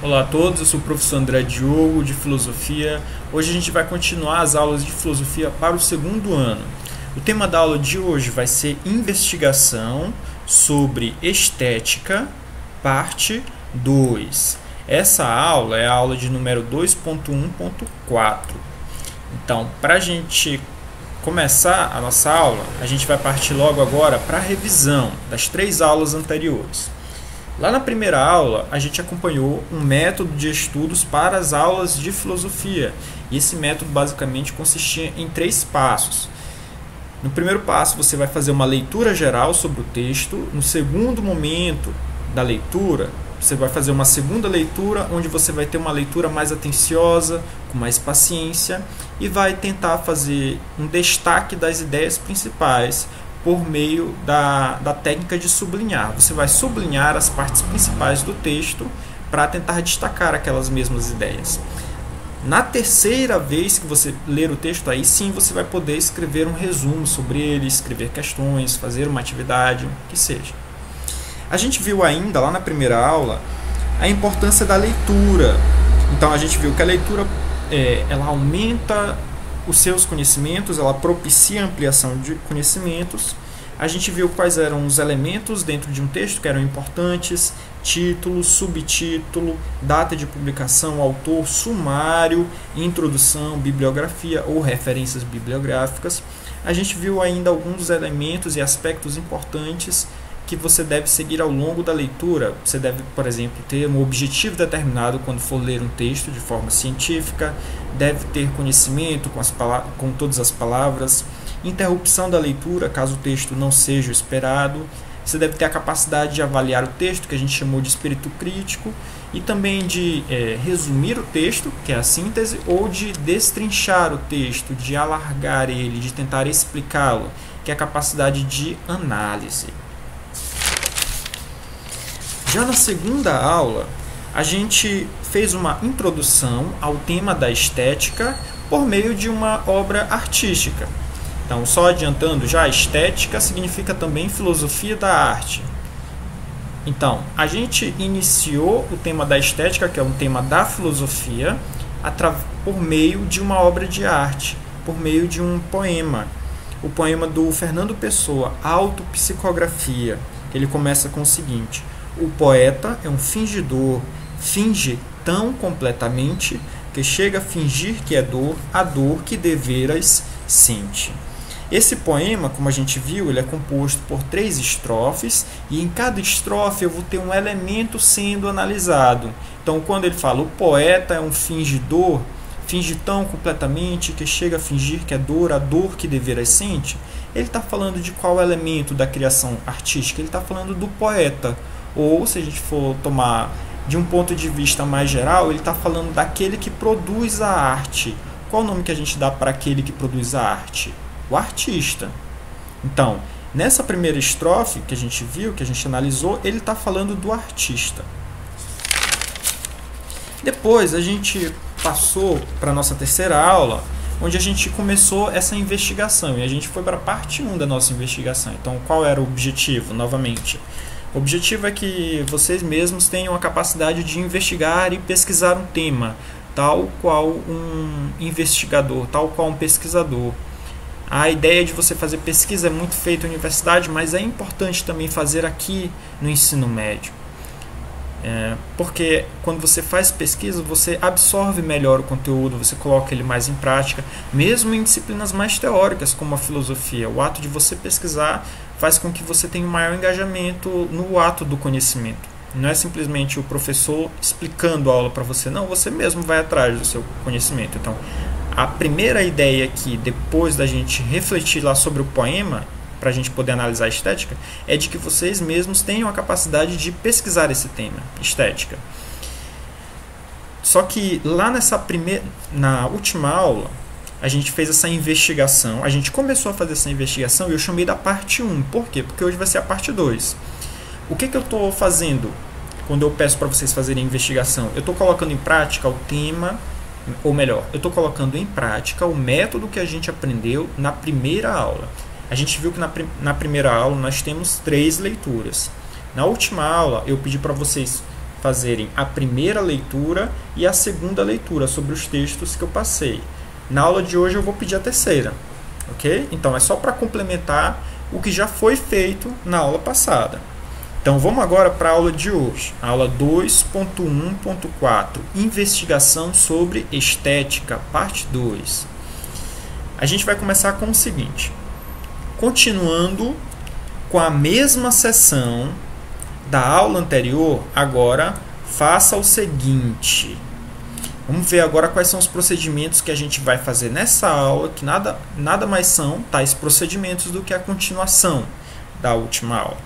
Olá a todos, eu sou o professor André Diogo, de Filosofia. Hoje a gente vai continuar as aulas de Filosofia para o segundo ano. O tema da aula de hoje vai ser Investigação sobre Estética, parte 2. Essa aula é a aula de número 2.1.4. Então, para a gente começar a nossa aula, a gente vai partir logo agora para a revisão das 3 aulas anteriores. Lá na primeira aula, a gente acompanhou um método de estudos para as aulas de filosofia. E esse método basicamente consistia em 3 passos. No primeiro passo, você vai fazer uma leitura geral sobre o texto. No segundo momento da leitura, você vai fazer uma segunda leitura, onde você vai ter uma leitura mais atenciosa, com mais paciência, e vai tentar fazer um destaque das ideias principais por meio da técnica de sublinhar. Você vai sublinhar as partes principais do texto para tentar destacar aquelas mesmas ideias. Na terceira vez que você ler o texto, aí sim você vai poder escrever um resumo sobre ele, escrever questões, fazer uma atividade, o que seja. A gente viu ainda, lá na primeira aula, a importância da leitura. Então a gente viu que a leitura ela aumenta os seus conhecimentos, ela propicia a ampliação de conhecimentos. A gente viu quais eram os elementos dentro de um texto que eram importantes: título, subtítulo, data de publicação, autor, sumário, introdução, bibliografia ou referências bibliográficas. A gente viu ainda alguns elementos e aspectos importantes que você deve seguir ao longo da leitura. Você deve, por exemplo, ter um objetivo determinado quando for ler um texto de forma científica, deve ter conhecimento com todas as palavras, interrupção da leitura caso o texto não seja o esperado. Você deve ter a capacidade de avaliar o texto, que a gente chamou de espírito crítico, e também de resumir o texto, que é a síntese, ou de destrinchar o texto, de alargar ele, de tentar explicá-lo, que é a capacidade de análise. Já na segunda aula, a gente fez uma introdução ao tema da estética por meio de uma obra artística. Então, só adiantando já, estética significa também filosofia da arte. Então, a gente iniciou o tema da estética, que é um tema da filosofia, por meio de uma obra de arte, por meio de um poema. O poema do Fernando Pessoa, Autopsicografia. Ele começa com o seguinte: o poeta é um fingidor, finge tão completamente que chega a fingir que é dor, a dor que deveras sente. Esse poema, como a gente viu, ele é composto por 3 estrofes, e em cada estrofe eu vou ter um elemento sendo analisado. Então, quando ele fala o poeta é um fingidor, finge tão completamente que chega a fingir que é dor, a dor que deveras sente, ele está falando de qual elemento da criação artística? Ele está falando do poeta. Ou, se a gente for tomar de um ponto de vista mais geral, ele está falando daquele que produz a arte. Qual o nome que a gente dá para aquele que produz a arte? O artista. Então, nessa primeira estrofe que a gente viu, que a gente analisou, ele está falando do artista. Depois a gente passou para a nossa terceira aula, onde a gente começou essa investigação, e a gente foi para a parte 1 da nossa investigação. Então, qual era o objetivo, novamente? O objetivo é que vocês mesmos tenham a capacidade de investigar e pesquisar um tema, tal qual um investigador, tal qual um pesquisador. A ideia de você fazer pesquisa é muito feita na universidade, mas é importante também fazer aqui no ensino médio. Porque quando você faz pesquisa, você absorve melhor o conteúdo, você coloca ele mais em prática, mesmo em disciplinas mais teóricas, como a filosofia. O ato de você pesquisar faz com que você tenha um maior engajamento no ato do conhecimento. Não é simplesmente o professor explicando a aula para você, não, você mesmo vai atrás do seu conhecimento. Então, a primeira ideia aqui, depois da gente refletir lá sobre o poema, para a gente poder analisar a estética, é de que vocês mesmos tenham a capacidade de pesquisar esse tema, estética. Só que lá na última aula, a gente fez essa investigação, a gente começou a fazer essa investigação e eu chamei da parte 1. Por quê? Porque hoje vai ser a parte 2. O que eu estou fazendo quando eu peço para vocês fazerem a investigação? Eu estou colocando em prática o tema, ou melhor, eu estou colocando em prática o método que a gente aprendeu na primeira aula. A gente viu que na primeira aula nós temos 3 leituras. Na última aula eu pedi para vocês fazerem a primeira leitura e a segunda leitura sobre os textos que eu passei. Na aula de hoje eu vou pedir a terceira, ok? Então é só para complementar o que já foi feito na aula passada. Então vamos agora para a aula de hoje, aula 2.1.4, investigação sobre estética, parte 2. A gente vai começar com o seguinte, continuando com a mesma sessão da aula anterior, agora faça o seguinte. Vamos ver agora quais são os procedimentos que a gente vai fazer nessa aula, que nada mais são tais procedimentos do que a continuação da última aula.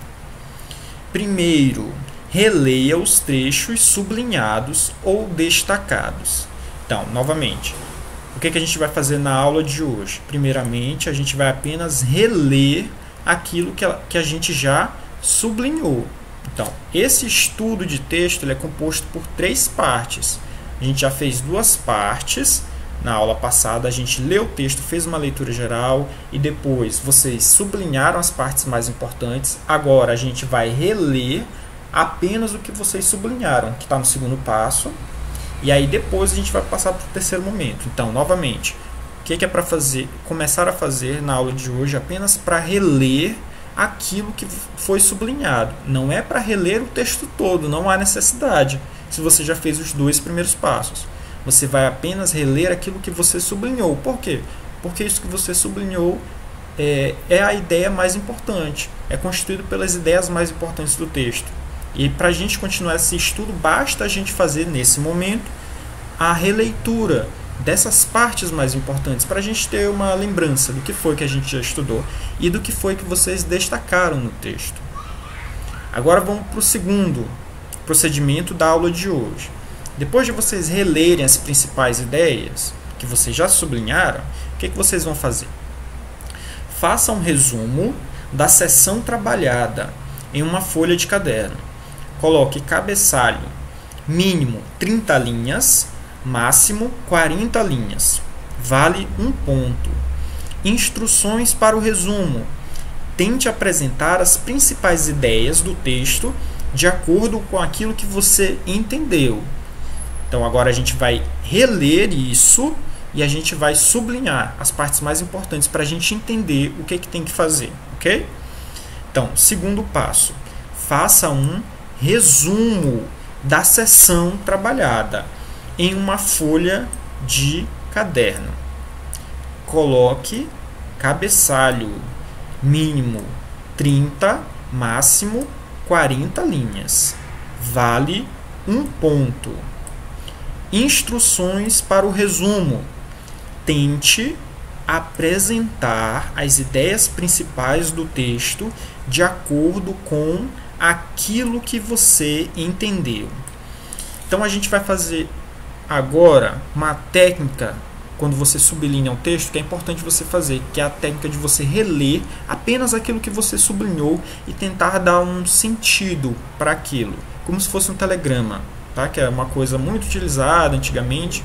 Primeiro, releia os trechos sublinhados ou destacados. Então, novamente, o que a gente vai fazer na aula de hoje? Primeiramente, a gente vai apenas reler aquilo que a gente já sublinhou. Então, esse estudo de texto ele é composto por 3 partes. A gente já fez 2 partes. Na aula passada, a gente leu o texto, fez uma leitura geral e depois vocês sublinharam as partes mais importantes. Agora, a gente vai reler apenas o que vocês sublinharam, que está no segundo passo. E aí, depois, a gente vai passar para o terceiro momento. Então, novamente, o que é para começar a fazer na aula de hoje apenas para reler aquilo que foi sublinhado. Não é para reler o texto todo, não há necessidade, se você já fez os 2 primeiros passos. Você vai apenas reler aquilo que você sublinhou. Por quê? Porque isso que você sublinhou é a ideia mais importante. É constituído pelas ideias mais importantes do texto. E para a gente continuar esse estudo, basta a gente fazer, nesse momento, a releitura dessas partes mais importantes, para a gente ter uma lembrança do que foi que a gente já estudou e do que foi que vocês destacaram no texto. Agora vamos para o segundo procedimento da aula de hoje. Depois de vocês relerem as principais ideias que vocês já sublinharam, o que vocês vão fazer? Faça um resumo da seção trabalhada em uma folha de caderno. Coloque cabeçalho mínimo 30 linhas, máximo 40 linhas. Vale 1 ponto. Instruções para o resumo. Tente apresentar as principais ideias do texto de acordo com aquilo que você entendeu. Então, agora a gente vai reler isso e a gente vai sublinhar as partes mais importantes para a gente entender o que tem que fazer, ok? Então, segundo passo, faça um resumo da seção trabalhada em uma folha de caderno. Coloque cabeçalho mínimo 30, máximo 40 linhas. Vale 1 ponto. Instruções para o resumo. Tente apresentar as ideias principais do texto de acordo com aquilo que você entendeu. Então, a gente vai fazer agora uma técnica, quando você sublinha um texto, que é importante você fazer, que é a técnica de você reler apenas aquilo que você sublinhou e tentar dar um sentido para aquilo, como se fosse um telegrama. Tá? Que é uma coisa muito utilizada antigamente,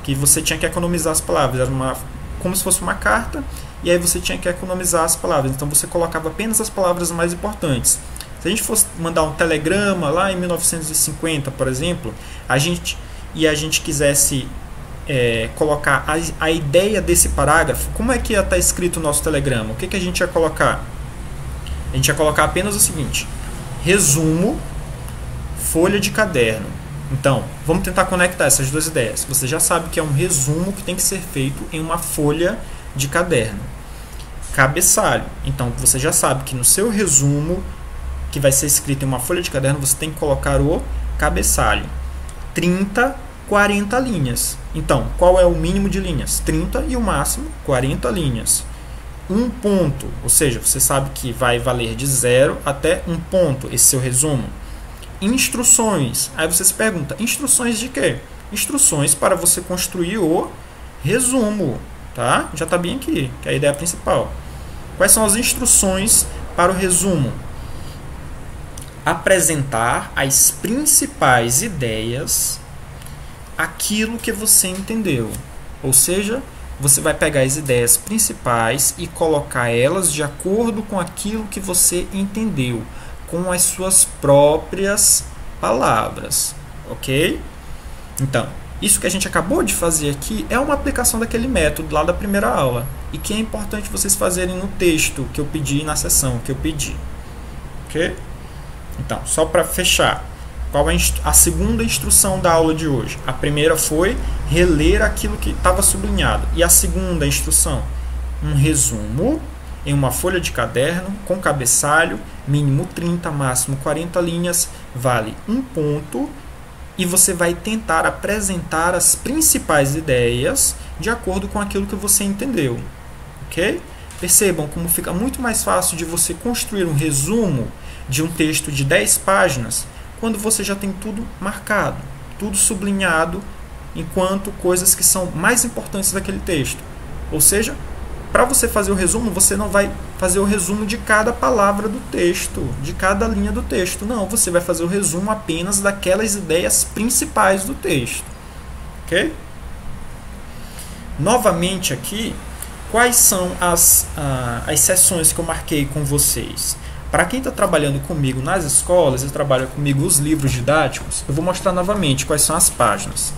que você tinha que economizar as palavras, era como se fosse uma carta, e aí você tinha que economizar as palavras, então você colocava apenas as palavras mais importantes. Se a gente fosse mandar um telegrama lá em 1950, por exemplo, a gente quisesse colocar a ideia desse parágrafo, como é que ia estar escrito o nosso telegrama? O que a gente ia colocar? A gente ia colocar apenas o seguinte: resumo, folha de caderno. Então, vamos tentar conectar essas 2 ideias. Você já sabe que é um resumo que tem que ser feito em uma folha de caderno. Cabeçalho. Então, você já sabe que no seu resumo, que vai ser escrito em uma folha de caderno, você tem que colocar o cabeçalho. 30, 40 linhas. Então, qual é o mínimo de linhas? 30 e o máximo 40 linhas. 1 ponto, ou seja, você sabe que vai valer de 0 até 1 ponto esse seu resumo. Instruções. Aí você se pergunta, instruções de quê? Instruções para você construir o resumo, tá? Já está bem aqui, que é a ideia principal. Quais são as instruções para o resumo? Apresentar as principais ideias, aquilo que você entendeu. Ou seja, você vai pegar as ideias principais e colocar elas de acordo com aquilo que você entendeu, com as suas próprias palavras, ok? Então, isso que a gente acabou de fazer aqui é uma aplicação daquele método lá da primeira aula e que é importante vocês fazerem no texto que eu pedi na sessão que eu pedi, ok? Então, só para fechar, qual é a segunda instrução da aula de hoje? A primeira foi reler aquilo que estava sublinhado. E a segunda instrução? Um resumo em uma folha de caderno com cabeçalho, mínimo 30, máximo 40 linhas, vale 1 ponto. E você vai tentar apresentar as principais ideias de acordo com aquilo que você entendeu. Ok? Percebam como fica muito mais fácil de você construir um resumo de um texto de 10 páginas quando você já tem tudo marcado, tudo sublinhado, enquanto coisas que são mais importantes daquele texto. Ou seja, para você fazer o resumo, você não vai fazer o resumo de cada palavra do texto, de cada linha do texto. Não, você vai fazer o resumo apenas daquelas ideias principais do texto. Ok? Novamente aqui, quais são as sessões que eu marquei com vocês? Para quem está trabalhando comigo nas escolas e trabalha comigo os livros didáticos, eu vou mostrar novamente quais são as páginas.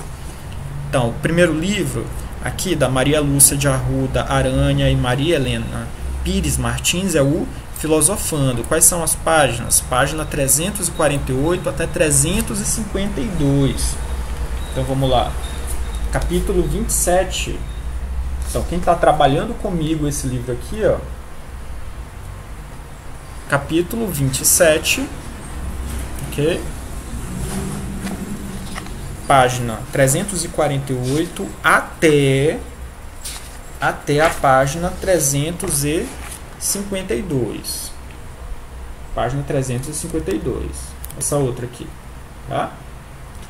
Então, o primeiro livro aqui da Maria Lúcia de Arruda Aranha e Maria Helena Pires Martins é o Filosofando. Quais são as páginas? Página 348 até 352. Então vamos lá. Capítulo 27. Então quem está trabalhando comigo esse livro aqui, ó, capítulo 27, ok? Página 348 até a página 352. Página 352. Essa outra aqui, tá?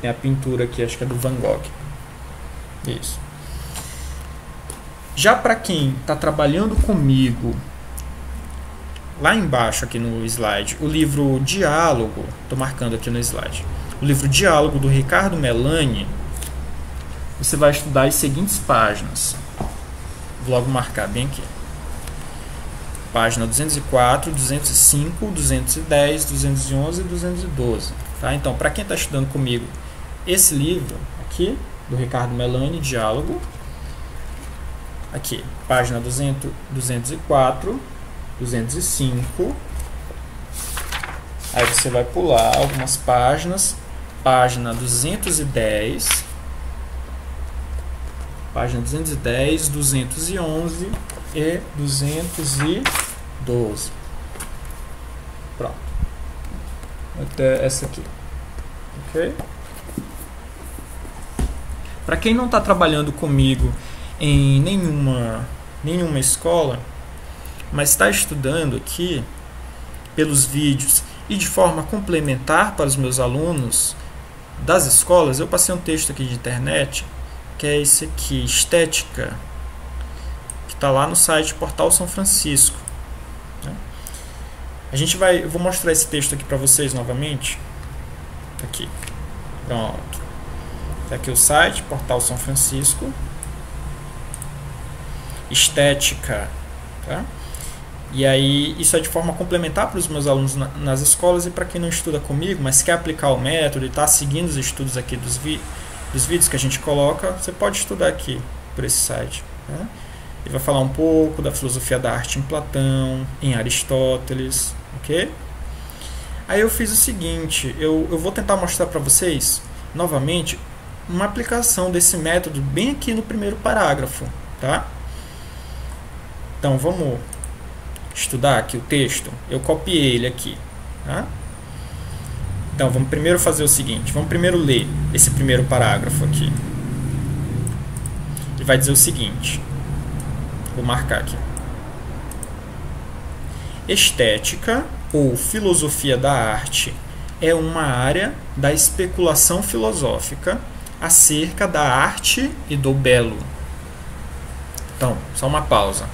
Tem a pintura aqui, acho que é do Van Gogh. Isso. Já para quem está trabalhando comigo, lá embaixo aqui no slide, o livro Diálogo, estou marcando aqui no slide. O livro Diálogo, do Ricardo Melani, você vai estudar as seguintes páginas. Vou logo marcar bem aqui. Página 204, 205, 210, 211 e 212. Tá? Então, para quem está estudando comigo, esse livro aqui, do Ricardo Melani, Diálogo, aqui, página 204, 205. Aí você vai pular algumas páginas. Página 210, página 210, 211 e 212. Pronto. Até essa aqui. Ok? Para quem não está trabalhando comigo em nenhuma escola, mas está estudando aqui pelos vídeos e de forma complementar para os meus alunos das escolas, eu passei um texto aqui de internet, que é esse aqui, Estética, que está lá no site Portal São Francisco. Eu vou mostrar esse texto aqui para vocês novamente. Aqui, pronto. Está aqui o site Portal São Francisco, Estética, tá? E aí, isso é de forma complementar para os meus alunos nas escolas e para quem não estuda comigo, mas quer aplicar o método e está seguindo os estudos aqui dos vídeos que a gente coloca, você pode estudar aqui por esse site. Né? Ele vai falar um pouco da filosofia da arte em Platão, em Aristóteles, ok? Aí eu fiz o seguinte, eu vou tentar mostrar para vocês, novamente, uma aplicação desse método bem aqui no primeiro parágrafo, tá? Então, vamos estudar aqui o texto. Eu copiei ele aqui, tá? Então vamos primeiro fazer o seguinte, vamos primeiro ler esse primeiro parágrafo aqui. Ele vai dizer o seguinte, vou marcar aqui: estética ou filosofia da arte é uma área da especulação filosófica acerca da arte e do belo. Então, só uma pausa.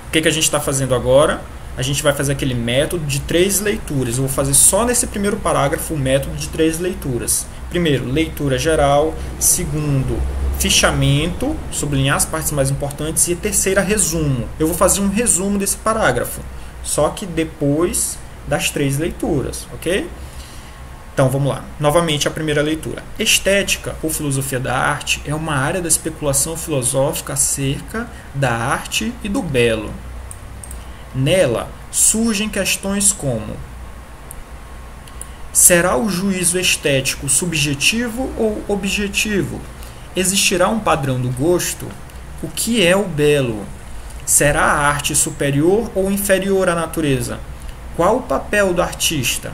O que a gente está fazendo agora? A gente vai fazer aquele método de 3 leituras. Eu vou fazer só nesse primeiro parágrafo o método de 3 leituras. Primeiro, leitura geral. Segundo, fichamento, sublinhar as partes mais importantes. E terceira, resumo. Eu vou fazer um resumo desse parágrafo, só que depois das 3 leituras, ok? Então vamos lá, novamente a primeira leitura. Estética ou filosofia da arte é uma área da especulação filosófica acerca da arte e do belo. Nela surgem questões como: será o juízo estético subjetivo ou objetivo? Existirá um padrão do gosto? O que é o belo? Será a arte superior ou inferior à natureza? Qual o papel do artista?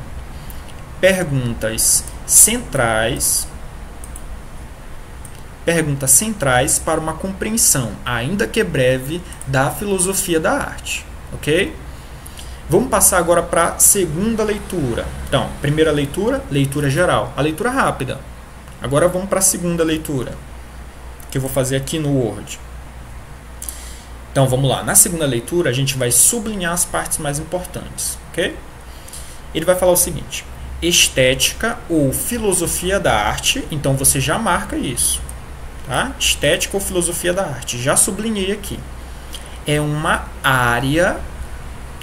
Perguntas centrais para uma compreensão, ainda que breve, da filosofia da arte. Ok? Vamos passar agora para a segunda leitura. Então, primeira leitura, leitura geral. A leitura rápida. Agora vamos para a segunda leitura, que eu vou fazer aqui no Word. Então, vamos lá. Na segunda leitura, a gente vai sublinhar as partes mais importantes. Ok? Ele vai falar o seguinte: estética ou filosofia da arte. Então, você já marca isso. Tá? Estética ou filosofia da arte. Já sublinhei aqui. É uma área,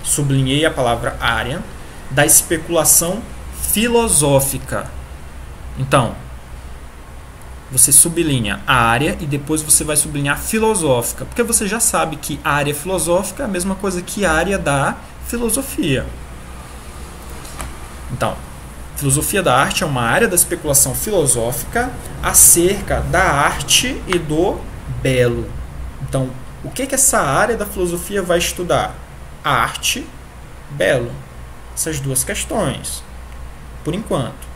sublinhei a palavra área, da especulação filosófica. Então, você sublinha a área e depois você vai sublinhar filosófica, porque você já sabe que a área filosófica é a mesma coisa que a área da filosofia. Então, filosofia da arte é uma área da especulação filosófica acerca da arte e do belo. Então, o que essa área da filosofia vai estudar? Arte, belo. Essas duas questões, por enquanto.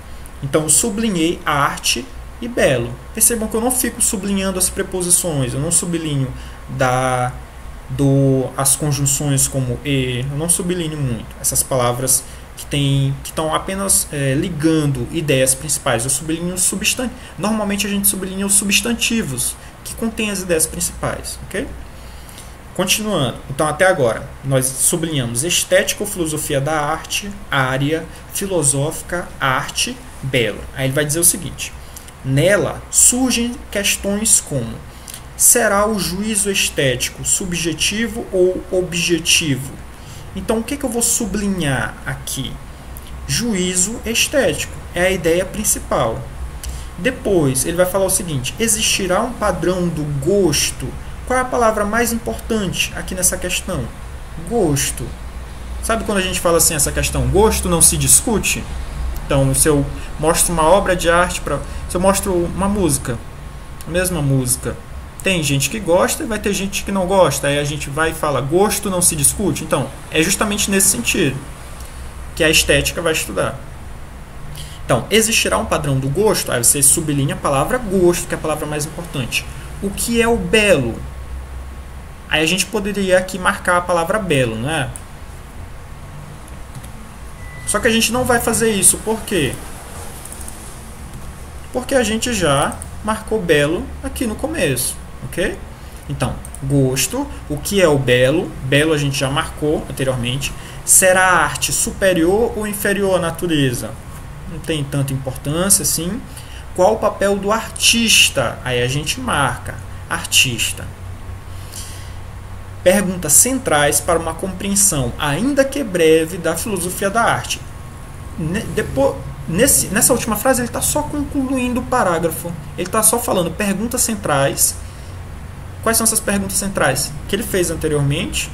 Então, eu sublinhei arte e belo. Percebam que eu não fico sublinhando as preposições, eu não sublinho as conjunções como e, eu não sublinho muito essas palavras que estão apenas ligando ideias principais. Eu sublinho os substantivos. Normalmente a gente sublinha os substantivos que contêm as ideias principais. Ok? Continuando. Então, até agora, nós sublinhamos estética ou filosofia da arte, área filosófica, arte, belo. Aí ele vai dizer o seguinte: nela surgem questões como: será o juízo estético subjetivo ou objetivo? Então, o que eu vou sublinhar aqui? Juízo estético é a ideia principal. Depois, ele vai falar o seguinte: existirá um padrão do gosto? Qual é a palavra mais importante aqui nessa questão? Gosto. Sabe quando a gente fala assim, essa questão, gosto não se discute? Então, se eu mostro uma obra de arte, se eu mostro uma música, a mesma música, tem gente que gosta e vai ter gente que não gosta. Aí a gente vai e fala, gosto não se discute. Então, é justamente nesse sentido que a estética vai estudar. Então, existirá um padrão do gosto? Aí você sublinha a palavra gosto, que é a palavra mais importante. O que é o belo? Aí a gente poderia aqui marcar a palavra belo, né? Só que a gente não vai fazer isso. Por quê? Porque a gente já marcou belo aqui no começo, ok? Então, gosto, o que é o belo? Belo a gente já marcou anteriormente. Será a arte superior ou inferior à natureza? Não tem tanta importância assim. Qual o papel do artista? Aí a gente marca artista. Perguntas centrais para uma compreensão, ainda que breve, da filosofia da arte. Nessa última frase, ele está só concluindo o parágrafo. Ele está só falando perguntas centrais. Quais são essas perguntas centrais? Que ele fez anteriormente.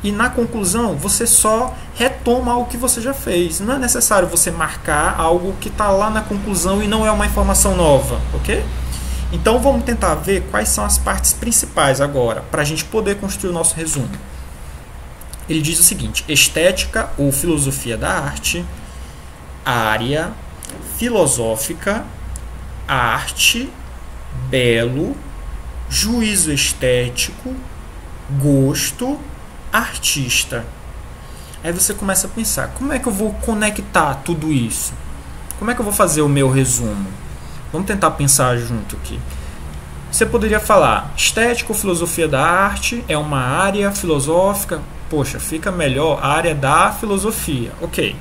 E na conclusão, você só retoma o que você já fez. Não é necessário você marcar algo que está lá na conclusão e não é uma informação nova, ok? Então vamos tentar ver quais são as partes principais agora, para a gente poder construir o nosso resumo. Ele diz o seguinte: estética ou filosofia da arte, área filosófica, arte, belo, juízo estético, gosto, artista. Aí você começa a pensar, como é que eu vou conectar tudo isso? Como é que eu vou fazer o meu resumo? Vamos tentar pensar junto aqui. Você poderia falar, estética ou filosofia da arte é uma área filosófica. Poxa, fica melhor a área da filosofia. Ok.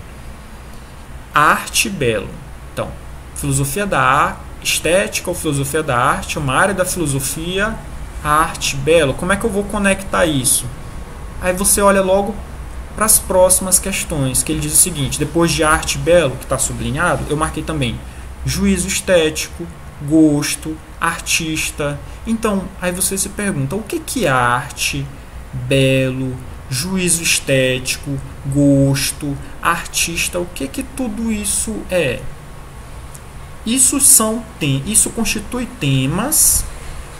Arte, belo. Então, filosofia da arte, estética ou filosofia da arte, uma área da filosofia, arte, belo. Como é que eu vou conectar isso? Aí você olha logo para as próximas questões, que ele diz o seguinte: depois de arte e belo, que está sublinhado, eu marquei também juízo estético, gosto, artista. Então, aí você se pergunta, o que é arte, belo, juízo estético, gosto, artista? O que tudo isso é? Isso constitui temas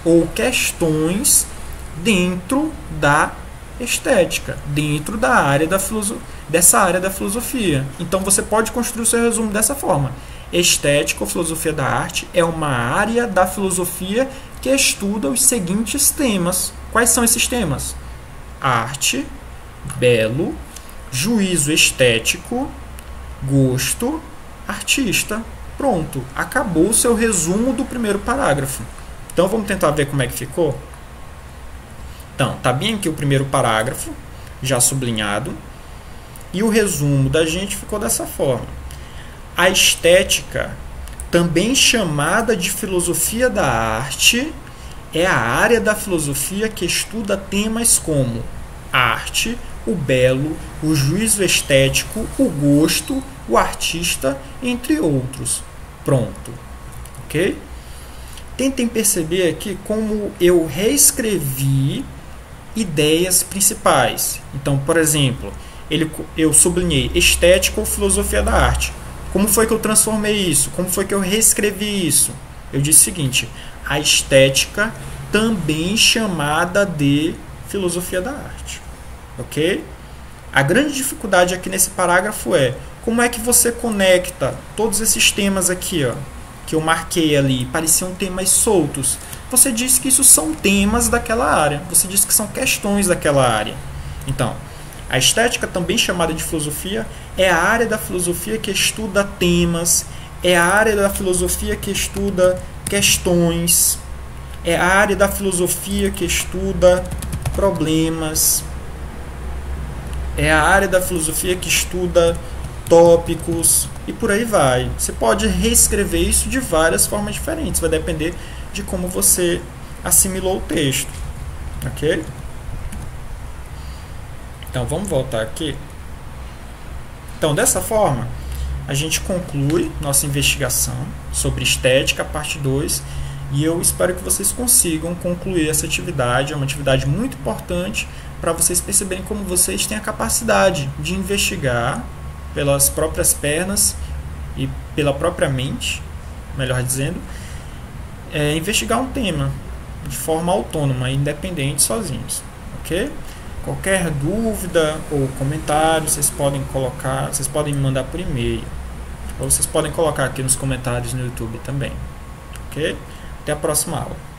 ou questões dentro da estética, dentro da área dessa área da filosofia. Então você pode construir o seu resumo dessa forma: estética ou filosofia da arte é uma área da filosofia que estuda os seguintes temas. Quais são esses temas? Arte, belo, juízo estético, gosto, artista. Pronto, acabou o seu resumo do primeiro parágrafo. Então vamos tentar ver como é que ficou? Então, tá bem aqui o primeiro parágrafo, já sublinhado, e o resumo da gente ficou dessa forma: a estética, também chamada de filosofia da arte, é a área da filosofia que estuda temas como a arte, o belo, o juízo estético, o gosto, o artista, entre outros. Pronto. Ok? Tentem perceber aqui como eu reescrevi ideias principais. Então, por exemplo, eu sublinhei estética ou filosofia da arte. Como foi que eu transformei isso? Como foi que eu reescrevi isso? Eu disse o seguinte: a estética, também chamada de filosofia da arte. Ok? A grande dificuldade aqui nesse parágrafo é como é que você conecta todos esses temas aqui, ó, que eu marquei ali, pareciam temas soltos. Você disse que isso são temas daquela área. Você disse que são questões daquela área. Então, a estética, também chamada de filosofia, é a área da filosofia que estuda temas, é a área da filosofia que estuda questões, é a área da filosofia que estuda problemas, é a área da filosofia que estuda tópicos e por aí vai. Você pode reescrever isso de várias formas diferentes, vai depender de como você assimilou o texto. Ok? Então vamos voltar aqui. Então, dessa forma, a gente conclui nossa investigação sobre estética, parte 2, e eu espero que vocês consigam concluir essa atividade. É uma atividade muito importante para vocês perceberem como vocês têm a capacidade de investigar pelas próprias pernas e pela própria mente, melhor dizendo, investigar um tema de forma autônoma, independente, sozinhos. Ok? Qualquer dúvida ou comentário vocês podem colocar, vocês podem me mandar por e-mail, ou vocês podem colocar aqui nos comentários no YouTube também. Ok? Até a próxima aula.